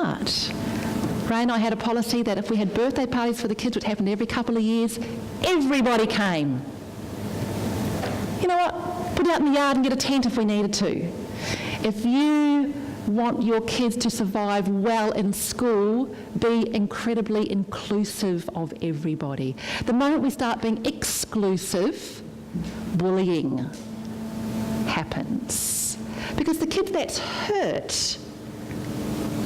start. Ray and I had a policy that if we had birthday parties for the kids, which happened every couple of years, everybody came. You know what? Put it out in the yard and get a tent if we needed to. If you want your kids to survive well in school, be incredibly inclusive of everybody. The moment we start being exclusive, bullying happens. Because the kid that's hurt,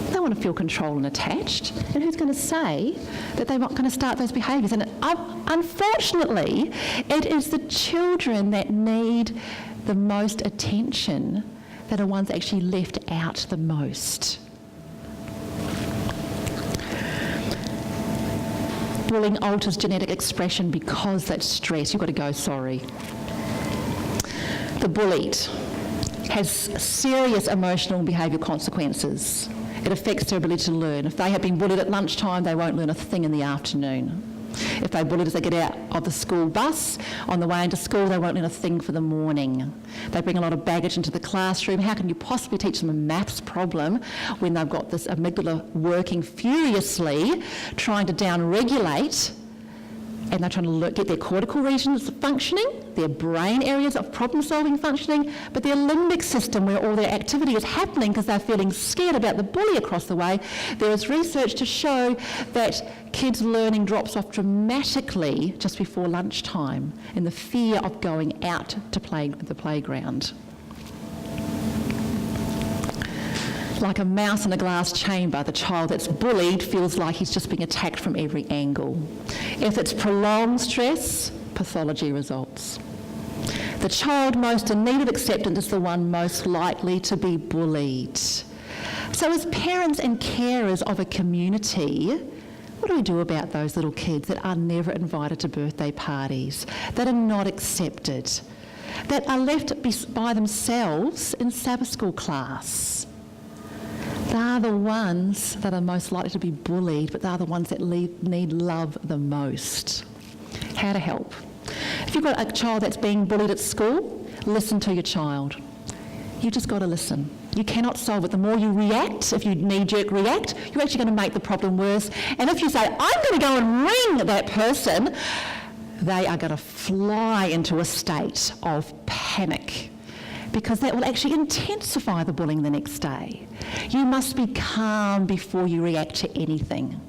they want to feel controlled and attached. And who's going to say that they're not going to start those behaviours? And unfortunately, it is the children that need the most attention that are ones actually left out the most. Bullying alters genetic expression because that's stress. You've got to go, sorry. The bullied has serious emotional and behavioural consequences. It affects their ability to learn. If they have been bullied at lunchtime, they won't learn a thing in the afternoon. If they're bullied as they get out of the school bus, on the way into school, they won't learn a thing for the morning. They bring a lot of baggage into the classroom. How can you possibly teach them a maths problem when they've got this amygdala working furiously, trying to down-regulate, and they're trying to get their cortical regions functioning, their brain areas of problem-solving functioning, but their limbic system, where all their activity is happening because they're feeling scared about the bully across the way. There is research to show that kids' learning drops off dramatically just before lunchtime in the fear of going out to play at the playground. Like a mouse in a glass chamber, the child that's bullied feels like he's just being attacked from every angle. If it's prolonged stress, pathology results. The child most in need of acceptance is the one most likely to be bullied. So as parents and carers of a community, what do we do about those little kids that are never invited to birthday parties, that are not accepted, that are left by themselves in Sabbath school class? They're the ones that are most likely to be bullied, but they're the ones that need love the most. How to help? If you've got a child that's being bullied at school, listen to your child. You've just got to listen. You cannot solve it. The more you react, if you knee-jerk react, you're actually going to make the problem worse. And if you say, I'm going to go and ring that person, they are going to fly into a state of panic, because that will actually intensify the bullying the next day. You must be calm before you react to anything.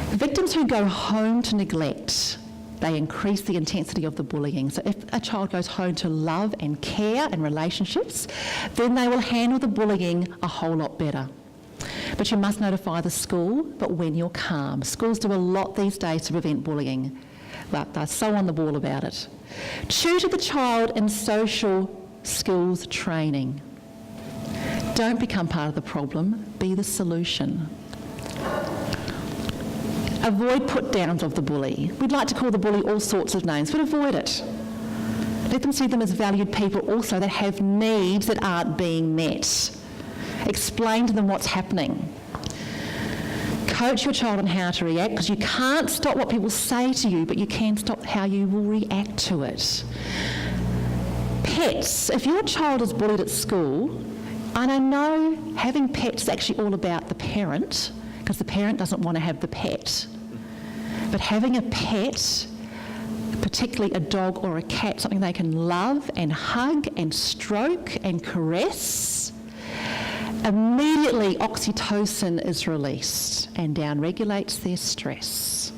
Victims who go home to neglect, they increase the intensity of the bullying. So if a child goes home to love and care and relationships, then they will handle the bullying a whole lot better. But you must notify the school, but when you're calm. Schools do a lot these days to prevent bullying, but they're so on the ball about it. Tutor the child in social skills training. Don't become part of the problem, be the solution. Avoid put-downs of the bully. We'd like to call the bully all sorts of names, but avoid it. Let them see them as valued people also that have needs that aren't being met. Explain to them what's happening. Coach your child on how to react, because you can't stop what people say to you, but you can stop how you will react to it. Pets. If your child is bullied at school, and I know having pets is actually all about the parent, because the parent doesn't want to have the pet. But having a pet, particularly a dog or a cat, something they can love and hug and stroke and caress, immediately oxytocin is released and down-regulates their stress.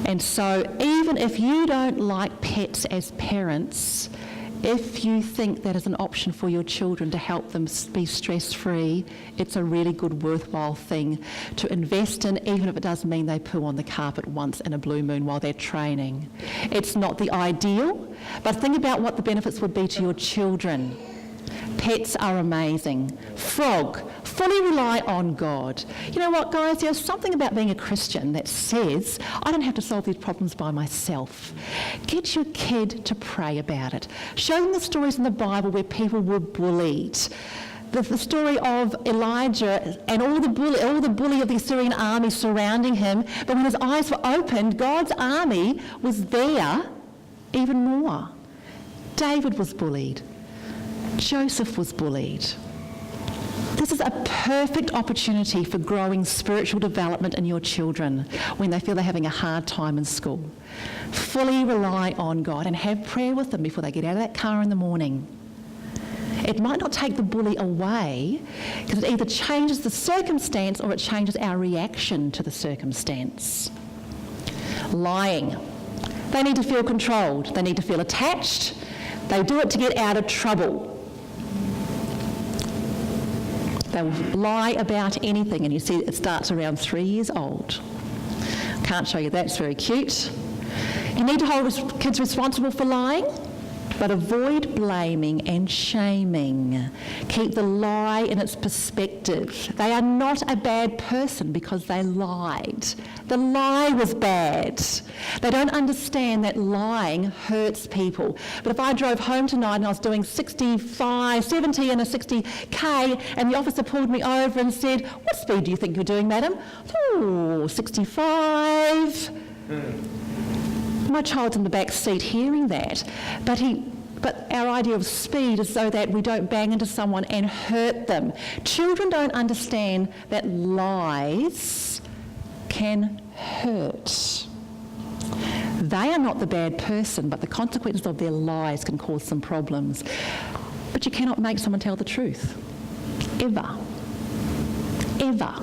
And so even if you don't like pets as parents, if you think that is an option for your children to help them be stress-free, it's a really good, worthwhile thing to invest in, even if it does mean they poo on the carpet once in a blue moon while they're training. It's not the ideal, but think about what the benefits would be to your children. Pets are amazing. Frog, fully rely on God. You know what, guys? There's something about being a Christian that says, I don't have to solve these problems by myself. Get your kid to pray about it. Show them the stories in the Bible where people were bullied. The story of Elijah and all the bully of the Assyrian army surrounding him, but when his eyes were opened, God's army was there even more. David was bullied. Joseph was bullied. This is is a perfect opportunity for growing spiritual development in your children when they feel they're having a hard time in school. Fully rely on God and have prayer with them before they get out of that car in the morning. It might not take the bully away, because it either changes the circumstance or it changes our reaction to the circumstance. Lying. They need to feel controlled. They need to feel attached. They do it to get out of trouble. They will lie about anything, and you see it starts around 3 years old. Can't show you that, it's very cute. You need to hold kids responsible for lying, but avoid blaming and shaming. Keep the lie in its perspective. They are not a bad person because they lied. The lie was bad. They don't understand that lying hurts people. But if I drove home tonight and I was doing 65, 70 and a 60k, and the officer pulled me over and said, "What speed do you think you're doing, madam?" "Oh, 65. My child's in the back seat hearing that, but our idea of speed is so that we don't bang into someone and hurt them. Children don't understand that lies can hurt. They are not the bad person, but the consequences of their lies can cause some problems. But you cannot make someone tell the truth. Ever. Ever.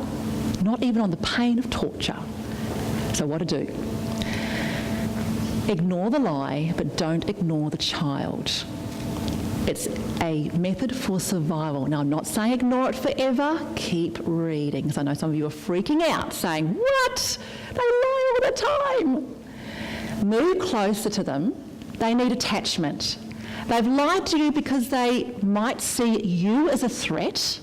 Not even on the pain of torture. So what to do? Ignore the lie, but don't ignore the child. It's a method for survival. Now, I'm not saying ignore it forever. Keep reading, because I know some of you are freaking out, saying, "What? They lie all the time." Move closer to them. They need attachment. They've lied to you because they might see you as a threat,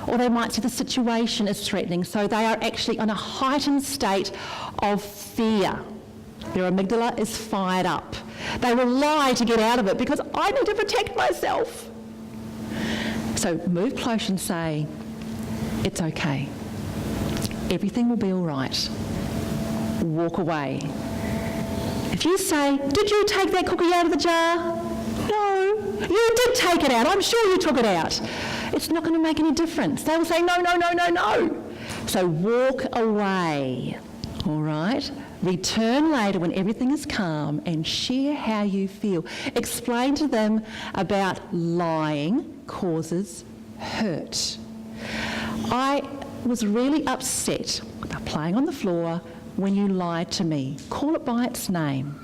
or they might see the situation as threatening, so they are actually in a heightened state of fear. Their amygdala is fired up. They will lie to get out of it because I need to protect myself. So move close and say, "It's okay. Everything will be all right." Walk away. If you say, "Did you take that cookie out of the jar?" "No." "You did take it out. I'm sure you took it out." It's not going to make any difference. They will say, "No, no, no, no, no." So walk away. All right? Return later when everything is calm and share how you feel. Explain to them about lying causes hurt. I was really upset about playing on the floor when you lied to me. Call it by its name.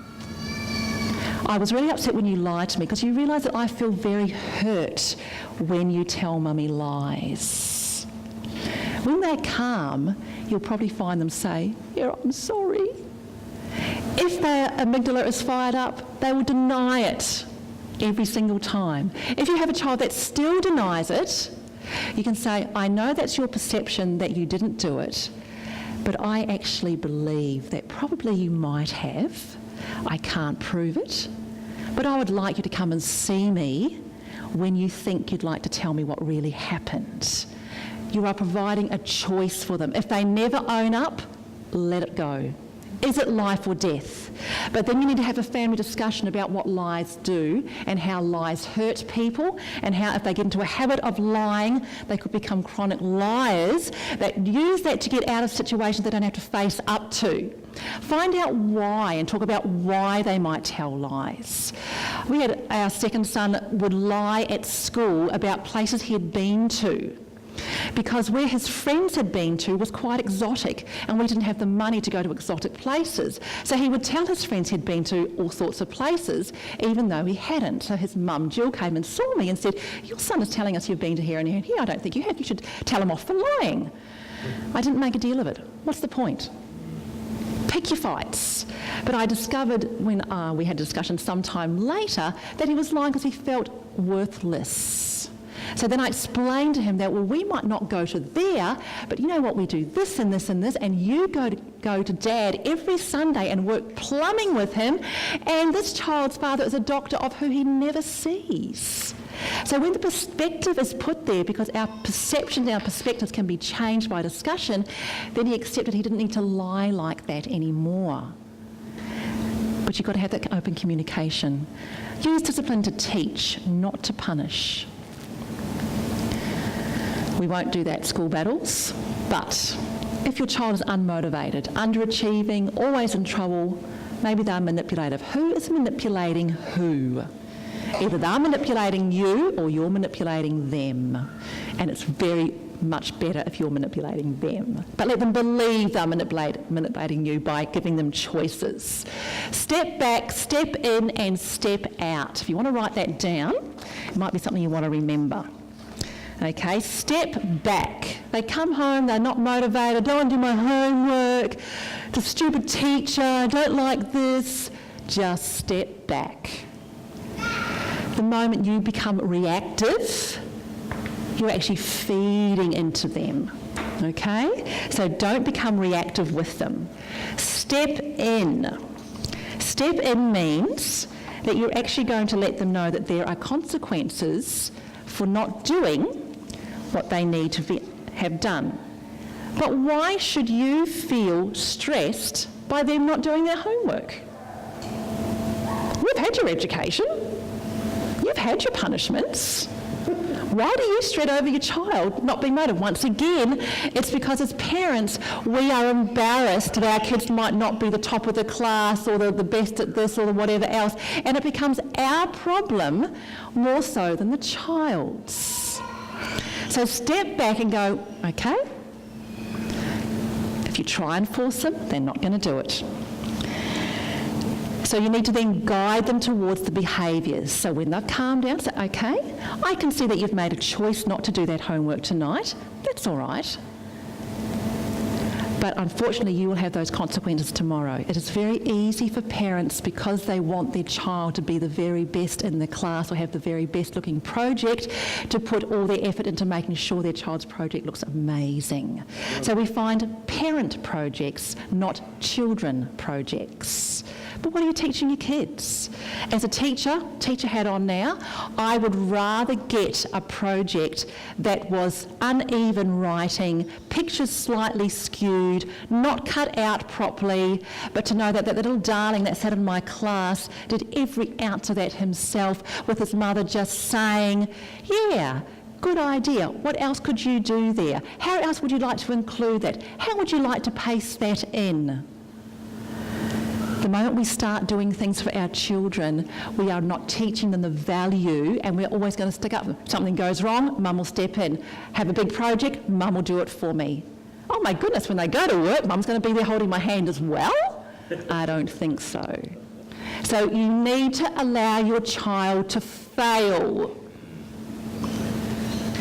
I was really upset when you lied to me because you realise that I feel very hurt when you tell mummy lies. When they're calm, you'll probably find them say, "Yeah, I'm sorry." If their amygdala is fired up, they will deny it every single time. If you have a child that still denies it, you can say, "I know that's your perception that you didn't do it, but I actually believe that probably you might have. I can't prove it, but I would like you to come and see me when you think you'd like to tell me what really happened." You are providing a choice for them. If they never own up, let it go. Is it life or death? But then you need to have a family discussion about what lies do and how lies hurt people, and how if they get into a habit of lying, they could become chronic liars that use that to get out of situations they don't have to face up to. Find out why and talk about why they might tell lies. We had our second son would lie at school about places he had been to, because where his friends had been to was quite exotic and we didn't have the money to go to exotic places. So he would tell his friends he'd been to all sorts of places even though he hadn't. So his mum, Jill, came and saw me and said, "Your son is telling us you've been to here and here and here. I don't think you have. You should tell him off for lying." I didn't make a deal of it. What's the point? Pick your fights. But I discovered when we had a discussion sometime later that he was lying because he felt worthless. So then I explained to him that, well, we might not go to there, but you know what, we do this and this and this, and you go to Dad every Sunday and work plumbing with him, and this child's father is a doctor of who he never sees. So when the perspective is put there, because our perceptions, our perspectives can be changed by discussion, then he accepted he didn't need to lie like that anymore. But you've got to have that open communication. Use discipline to teach, not to punish. We won't do that school battles, but if your child is unmotivated, underachieving, always in trouble, maybe they're manipulative. Who is manipulating who? Either they're manipulating you or you're manipulating them. And it's very much better if you're manipulating them. But let them believe they're manipulating you by giving them choices. Step back, step in and step out. If you want to write that down, it might be something you want to remember. Okay, step back. They come home, they're not motivated, don't want to do my homework, the stupid teacher, I don't like this. Just step back. The moment you become reactive, you're actually feeding into them, okay? So don't become reactive with them. Step in. Step in means that you're actually going to let them know that there are consequences for not doing what they need to have done. But why should you feel stressed by them not doing their homework? You've had your education. You've had your punishments. Why do you stress over your child not being motivated? Once again, it's because as parents, we are embarrassed that our kids might not be the top of the class or the best at this or whatever else, and it becomes our problem more so than the child's. So step back and go, okay, if you try and force them, they're not going to do it. So you need to then guide them towards the behaviours. So when they've calmed down, say, okay, I can see that you've made a choice not to do that homework tonight. That's all right. But unfortunately, you will have those consequences tomorrow. It is very easy for parents, because they want their child to be the very best in the class or have the very best looking project, to put all their effort into making sure their child's project looks amazing. So we find parent projects, not children projects. But what are you teaching your kids? As a teacher hat on now, I would rather get a project that was uneven writing, pictures slightly skewed, not cut out properly, but to know that that little darling that sat in my class did every ounce of that himself, with his mother just saying, yeah, good idea. What else could you do there? How else would you like to include that? How would you like to paste that in? The moment we start doing things for our children, we are not teaching them the value, and we're always going to stick up. If something goes wrong, mum will step in. Have a big project, mum will do it for me. Oh my goodness, when they go to work, mum's going to be there holding my hand as well? I don't think so. So you need to allow your child to fail.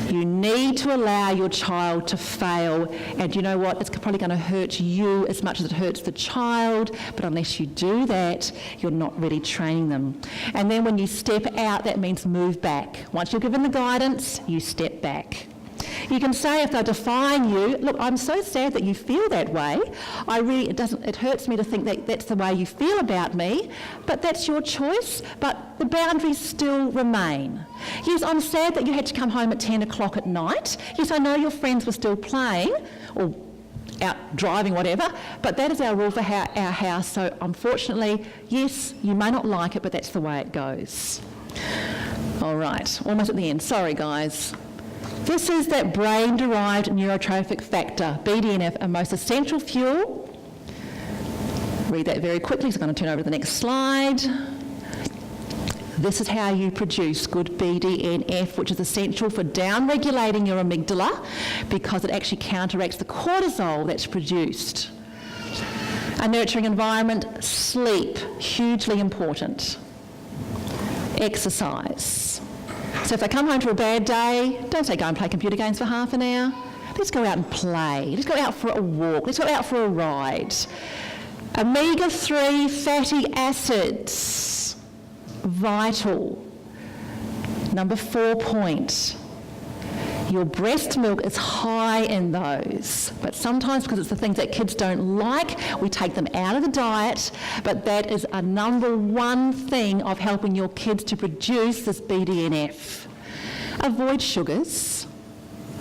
You need to allow your child to fail, and you know what? It's probably going to hurt you as much as it hurts the child, but unless you do that, you're not really training them. And then when you step out, that means move back. Once you're given the guidance, you step back. You can say, if they're defying you, look, I'm so sad that you feel that way. It hurts me to think that that's the way you feel about me, but that's your choice, but the boundaries still remain. Yes, I'm sad that you had to come home at 10 o'clock at night. Yes, I know your friends were still playing or out driving, whatever, but that is our rule for our house. So unfortunately, yes, you may not like it, but that's the way it goes. All right, almost at the end. Sorry, guys. This is that brain-derived neurotrophic factor, BDNF, a most essential fuel. Read that very quickly, so I'm going to turn over to the next slide. This is how you produce good BDNF, which is essential for down-regulating your amygdala, because it actually counteracts the cortisol that's produced. A nurturing environment, sleep, hugely important. Exercise. So if they come home to a bad day, don't say go and play computer games for half an hour. Let's go out and play. Let's go out for a walk. Let's go out for a ride. Omega-3 fatty acids, vital. Number 4 point. Your breast milk is high in those, but sometimes because it's the things that kids don't like, we take them out of the diet, but that is a number one thing of helping your kids to produce this BDNF. Avoid sugars.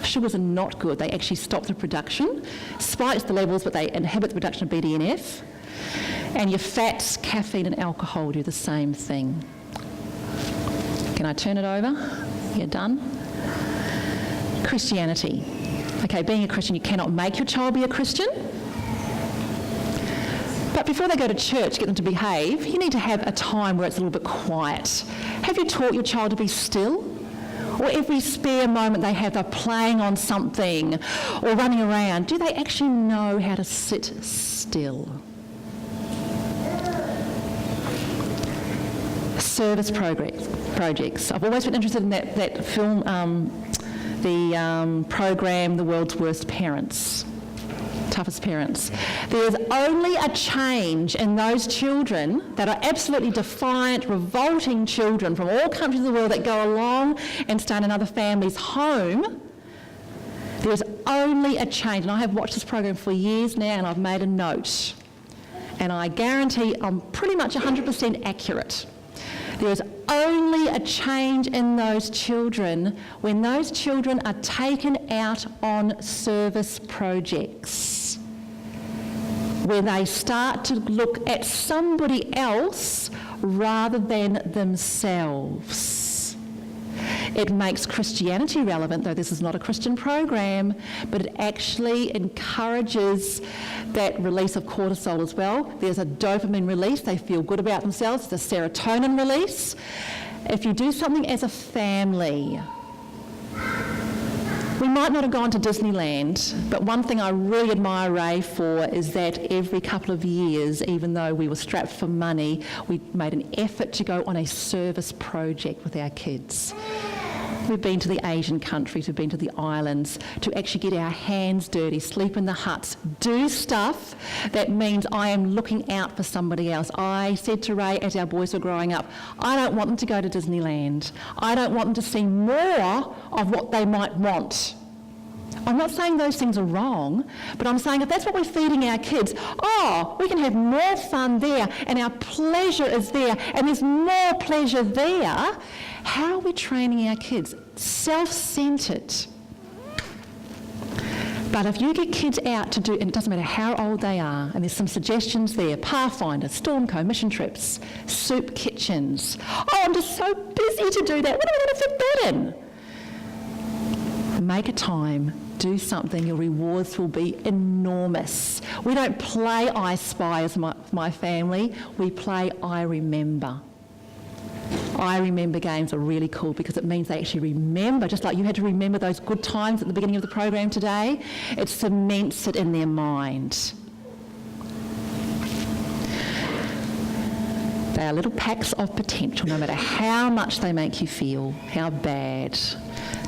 Sugars are not good. They actually stop the production, spikes the levels, but they inhibit the production of BDNF. And your fats, caffeine and alcohol do the same thing. Can I turn it over? You're done? Christianity. Okay, being a Christian, you cannot make your child be a Christian. But before they go to church, get them to behave, you need to have a time where it's a little bit quiet. Have you taught your child to be still? Or every spare moment they have, they're playing on something or running around. Do they actually know how to sit still? Service projects. I've always been interested in that film, the program, The World's Worst Parents. Toughest Parents. There is only a change in those children that are absolutely defiant, revolting children from all countries of the world that go along and start another family's home. There is only a change, and I have watched this program for years now, and I've made a note, and I guarantee I'm pretty much 100% accurate. There is only a change in those children when those children are taken out on service projects, where they start to look at somebody else rather than themselves. It makes Christianity relevant, though this is not a Christian program, but it actually encourages that release of cortisol as well. There's a dopamine release, they feel good about themselves, the serotonin release. If you do something as a family, we might not have gone to Disneyland, but one thing I really admire Ray for is that every couple of years, even though we were strapped for money, we made an effort to go on a service project with our kids. We've been to the Asian countries, we've been to the islands, to actually get our hands dirty, sleep in the huts, do stuff that means I am looking out for somebody else. I said to Ray as our boys were growing up, I don't want them to go to Disneyland. I don't want them to see more of what they might want. I'm not saying those things are wrong, but I'm saying if that's what we're feeding our kids, we can have more fun there and our pleasure is there and there's more pleasure there. How are we training our kids? Self-centered. But if you get kids out to do, and it doesn't matter how old they are, and there's some suggestions there, Pathfinder, Stormco, mission trips, soup kitchens. I'm just so busy to do that. When am I going to fit that in? Make a time, do something, your rewards will be enormous. We don't play I Spy as my family, we play I Remember. I Remember games are really cool because it means they actually remember, just like you had to remember those good times at the beginning of the program today. It cements it in their mind. They are little packs of potential, no matter how much they make you feel, how bad.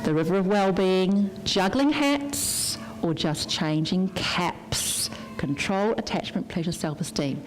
The river of well-being, juggling hats, or just changing caps. Control, attachment, pleasure, self-esteem.